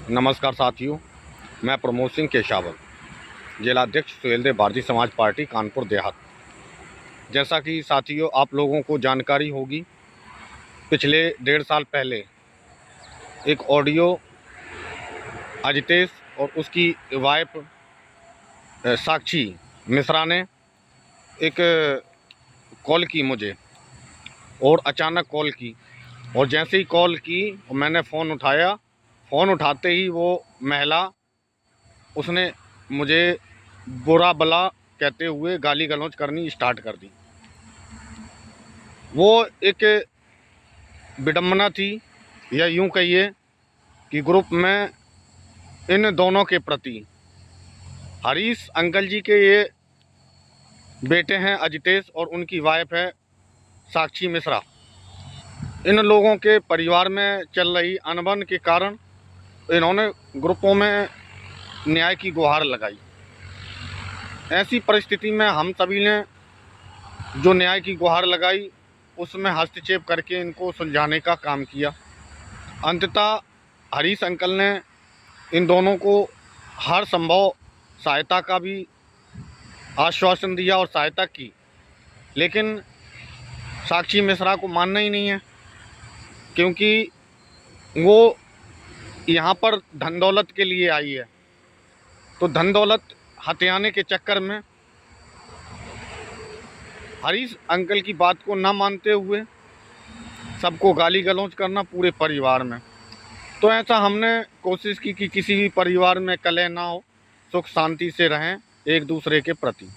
नमस्कार साथियों, मैं प्रमोद सिंह केशावत, जिलाध्यक्ष सुहेलदेव भारतीय समाज पार्टी कानपुर देहात। जैसा कि साथियों आप लोगों को जानकारी होगी, पिछले 1.5 साल पहले एक ऑडियो अजितेश और उसकी वाइफ साक्षी मिश्रा ने एक कॉल की मुझे, और अचानक कॉल की, और जैसे ही कॉल की मैंने फ़ोन उठाया। फ़ोन उठाते ही वो महिला, उसने मुझे बुरा भला कहते हुए गाली गलौज करनी स्टार्ट कर दी। वो एक विडंबना थी, या यूं कहिए कि ग्रुप में इन दोनों के प्रति, हरीश अंकल जी के ये बेटे हैं अजितेश और उनकी वाइफ है साक्षी मिश्रा। इन लोगों के परिवार में चल रही अनबन के कारण इन्होंने ग्रुपों में न्याय की गुहार लगाई। ऐसी परिस्थिति में हम सभी ने जो न्याय की गुहार लगाई, उसमें हस्तक्षेप करके इनको सुलझाने का काम किया। अंततः हरीश अंकल ने इन दोनों को हर संभव सहायता का भी आश्वासन दिया और सहायता की, लेकिन साक्षी मिश्रा को मानना ही नहीं है, क्योंकि वो यहाँ पर धन दौलत के लिए आई है। तो धन दौलत हथियाने के चक्कर में हरीश अंकल की बात को ना मानते हुए सबको गाली गलौज करना पूरे परिवार में। तो ऐसा हमने कोशिश की कि किसी भी परिवार में कलह ना हो, सुख शांति से रहें एक दूसरे के प्रति।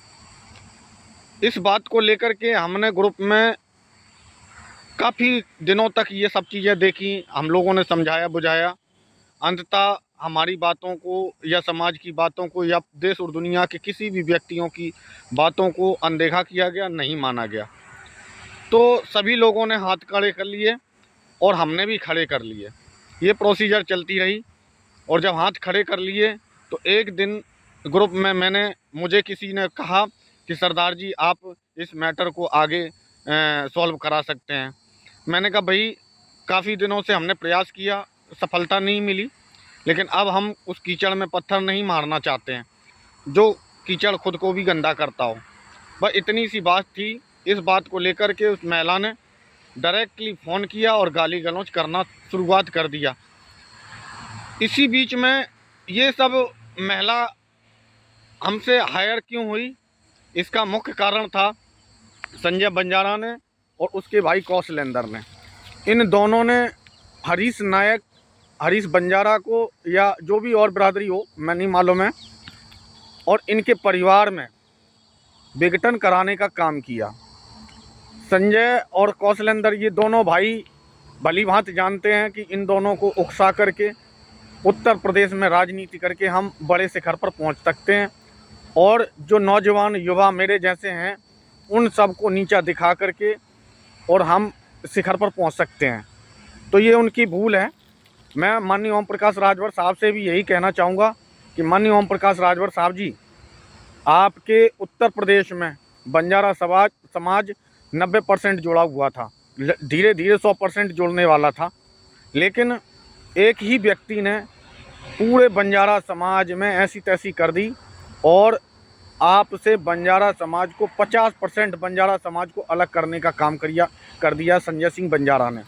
इस बात को लेकर के हमने ग्रुप में काफ़ी दिनों तक ये सब चीज़ें देखी, हम लोगों ने समझाया बुझाया। अंततः हमारी बातों को या समाज की बातों को या देश और दुनिया के किसी भी व्यक्तियों की बातों को अनदेखा किया गया, नहीं माना गया। तो सभी लोगों ने हाथ खड़े कर लिए और हमने भी खड़े कर लिए। ये प्रोसीजर चलती रही, और जब हाथ खड़े कर लिए तो एक दिन ग्रुप में मुझे किसी ने कहा कि सरदार जी आप इस मैटर को आगे सॉल्व करा सकते हैं। मैंने कहा भाई, काफ़ी दिनों से हमने प्रयास किया, सफलता नहीं मिली, लेकिन अब हम उस कीचड़ में पत्थर नहीं मारना चाहते हैं जो कीचड़ खुद को भी गंदा करता हो। बस इतनी सी बात थी। इस बात को लेकर के उस महिला ने डायरेक्टली फ़ोन किया और गाली गलौज करना शुरुआत कर दिया। इसी बीच में ये सब महिला हमसे हायर क्यों हुई, इसका मुख्य कारण था संजय बंजारा ने और उसके भाई कौशलेंद्र ने। इन दोनों ने हरीश बंजारा को, या जो भी और बिरादरी हो मैं नहीं मालूम है, और इनके परिवार में विघटन कराने का काम किया। संजय और कौशलेंद्र ये दोनों भाई भली भांति जानते हैं कि इन दोनों को उकसा करके उत्तर प्रदेश में राजनीति करके हम बड़े शिखर पर पहुंच सकते हैं, और जो नौजवान युवा मेरे जैसे हैं उन सब को नीचा दिखा करके और हम शिखर पर पहुंच सकते हैं। तो ये उनकी भूल है। मैं माननीय ओम प्रकाश राजभर साहब से भी यही कहना चाहूँगा कि माननीय ओम प्रकाश राजभर साहब जी, आपके उत्तर प्रदेश में बंजारा समाज 90% जुड़ा हुआ था, धीरे धीरे 100% जुड़ने वाला था, लेकिन एक ही व्यक्ति ने पूरे बंजारा समाज में ऐसी तैसी कर दी, और आपसे बंजारा समाज को 50% बंजारा समाज को अलग करने का काम कर दिया संजय सिंह बंजारा ने।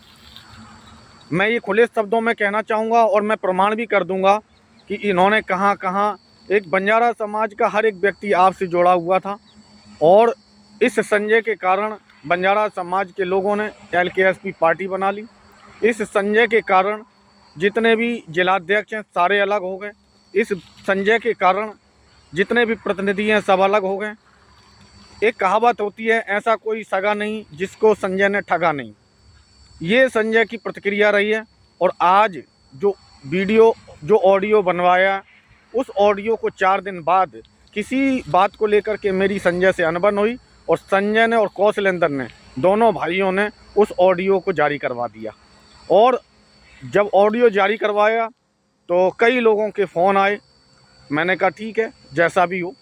मैं ये खुले शब्दों में कहना चाहूँगा और मैं प्रमाण भी कर दूँगा कि इन्होंने कहाँ कहाँ एक बंजारा समाज का हर एक व्यक्ति आपसे जुड़ा हुआ था, और इस संजय के कारण बंजारा समाज के लोगों ने LKSP पार्टी बना ली। इस संजय के कारण जितने भी जिलाध्यक्ष हैं सारे अलग हो गए। इस संजय के कारण जितने भी प्रतिनिधि हैं सब अलग हो गए। एक कहावत होती है, ऐसा कोई सगा नहीं जिसको संजय ने ठगा नहीं। ये संजय की प्रतिक्रिया रही है, और आज जो ऑडियो बनवाया, उस ऑडियो को 4 दिन बाद किसी बात को लेकर के मेरी संजय से अनबन हुई, और संजय ने और कौशलेंद्र ने, दोनों भाइयों ने उस ऑडियो को जारी करवा दिया। और जब ऑडियो जारी करवाया तो कई लोगों के फ़ोन आए। मैंने कहा ठीक है, जैसा भी हो।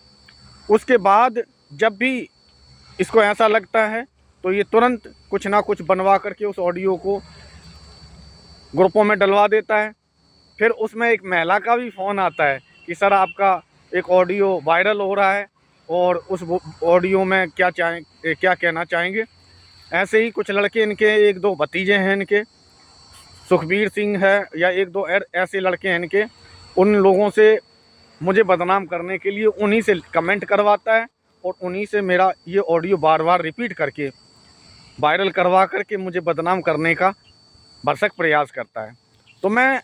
उसके बाद जब भी इसको ऐसा लगता है तो ये तुरंत कुछ ना कुछ बनवा करके उस ऑडियो को ग्रुपों में डलवा देता है। फिर उसमें एक महिला का भी फ़ोन आता है कि सर आपका एक ऑडियो वायरल हो रहा है और उस ऑडियो में क्या कहना चाहेंगे। ऐसे ही कुछ लड़के इनके, एक दो भतीजे हैं इनके, सुखबीर सिंह है या एक दो ऐसे लड़के हैं इनके, उन लोगों से मुझे बदनाम करने के लिए उन्हीं से कमेंट करवाता है और उन्हीं से मेरा ये ऑडियो बार बार रिपीट करके वायरल करवा करके मुझे बदनाम करने का भरसक प्रयास करता है। तो मैं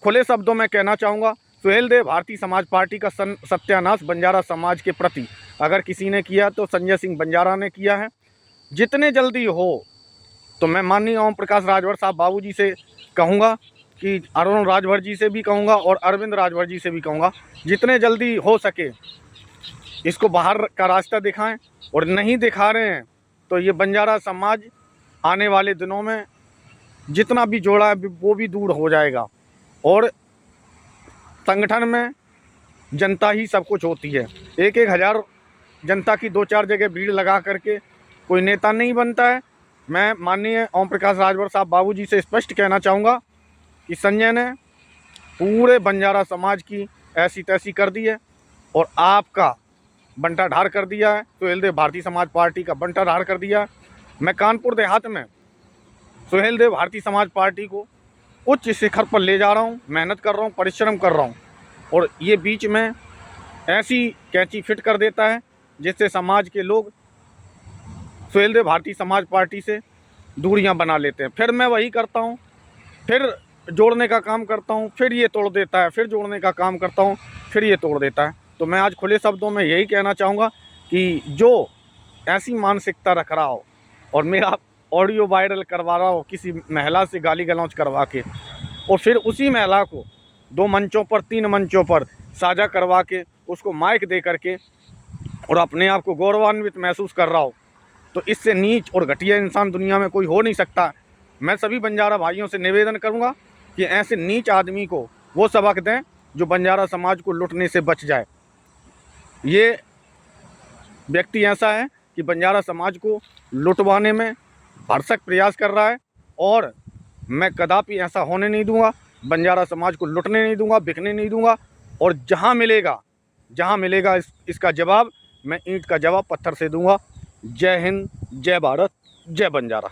खुले शब्दों में कहना चाहूँगा, सुहेलदेव भारतीय समाज पार्टी का सत्यानाश बंजारा समाज के प्रति अगर किसी ने किया तो संजय सिंह बंजारा ने किया है। जितने जल्दी हो तो मैं माननीय ओम प्रकाश राजभर साहब बाबूजी से कहूँगा कि अरुण राजभर जी से भी कहूँगा और अरविंद राजभर जी से भी कहूँगा, जितने जल्दी हो सके इसको बाहर का रास्ता दिखाएं, और नहीं दिखा रहे हैं तो ये बंजारा समाज आने वाले दिनों में जितना भी जोड़ा है वो भी दूर हो जाएगा। और संगठन में जनता ही सब कुछ होती है। एक हज़ार जनता की 2-4 जगह भीड़ लगा करके कोई नेता नहीं बनता है। मैं माननीय ओम प्रकाश राजभर साहब बाबूजी से स्पष्ट कहना चाहूँगा कि संजय ने पूरे बंजारा समाज की ऐसी तैसी कर दी है और आपका बंटा ढार कर दिया है, सुहेलदेव भारतीय समाज पार्टी का बंटा ढार कर दिया है। मैं कानपुर देहात में सुहेलदेव भारतीय समाज पार्टी को उच्च शिखर पर ले जा रहा हूँ, मेहनत कर रहा हूँ, परिश्रम कर रहा हूँ, और ये बीच में ऐसी कैंची फिट कर देता है जिससे समाज के लोग सुहेलदेव भारतीय समाज पार्टी से दूरियां बना लेते हैं। फिर मैं वही करता हूँ, फिर जोड़ने का काम करता हूँ, फिर ये तोड़ देता है, फिर जोड़ने का काम करता हूँ, फिर ये तोड़ देता है। तो मैं आज खुले शब्दों में यही कहना चाहूँगा कि जो ऐसी मानसिकता रख रहा हो और मेरा ऑडियो वायरल करवा रहा हो किसी महिला से गाली गलौज करवा के, और फिर उसी महिला को 2 मंचों पर 3 मंचों पर साझा करवा के उसको माइक दे करके और अपने आप को गौरवान्वित महसूस कर रहा हो, तो इससे नीच और घटिया इंसान दुनिया में कोई हो नहीं सकता। मैं सभी बंजारा भाइयों से निवेदन करूंगा कि ऐसे नीच आदमी को वो सबक दें जो बंजारा समाज को लुटने से बच जाए। ये व्यक्ति ऐसा है कि बंजारा समाज को लुटवाने में भरसक प्रयास कर रहा है और मैं कदापि ऐसा होने नहीं दूंगा। बंजारा समाज को लुटने नहीं दूंगा, बिकने नहीं दूंगा, और जहां मिलेगा इसका जवाब मैं ईंट का जवाब पत्थर से दूंगा। जय हिंद, जय भारत, जय बंजारा।